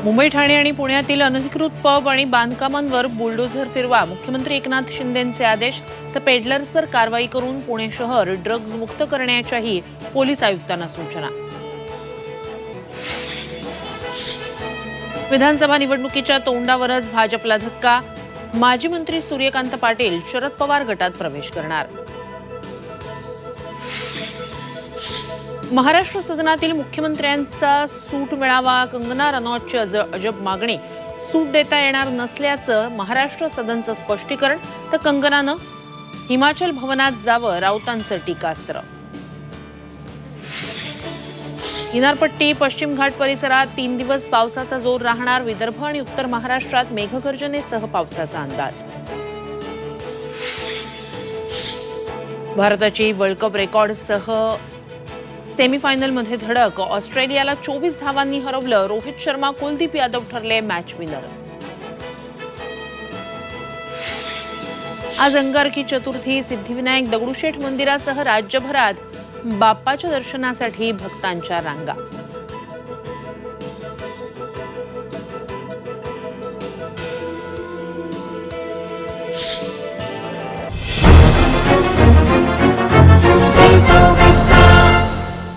मुंबई, ठाणे आणि पुण्यातील अनधिकृत पब आणि बांधकामांवर बुलडोझर फिरवा. मुख्यमंत्री एकनाथ शिंदेंचे आदेश. तर पेडलर्सवर कारवाई करून पुणे शहर ड्रग्ज मुक्त करण्याच्याही पोलीस आयुक्तांना सूचना. विधानसभा निवडणुकीच्या तोंडावरच भाजपला धक्का. माजी मंत्री सूर्यकांत पाटील शरद पवार गटात प्रवेश करणार. महाराष्ट्र सदनातील मुख्यमंत्र्यांचा सूट मिळावा. कंगना रनौतची अजब मागणी. सूट देता येणार नसल्याचं महाराष्ट्र सदनचं स्पष्टीकरण. तर कंगनानं हिमाचल भवनात जावं, राऊतांचं टीकास्त्र. किनारपट्टी पश्चिम घाट परिसरात 3 दिवस पावसाचा जोर राहणार. विदर्भ आणि उत्तर महाराष्ट्रात मेघगर्जनेसह पावसाचा अंदाज. भारताची वर्ल्ड कप रेकॉर्डसह सेमीफायनलमध्ये धडक. ऑस्ट्रेलियाला 24 धावांनी हरवलं. रोहित शर्मा, कुलदीप यादव ठरले मॅच विनर. आज अंगारकी चतुर्थी. सिद्धिविनायक दगडूशेठ मंदिरासह राज्यभरात बाप्पाच्या दर्शनासाठी भक्तांच्या रांगा.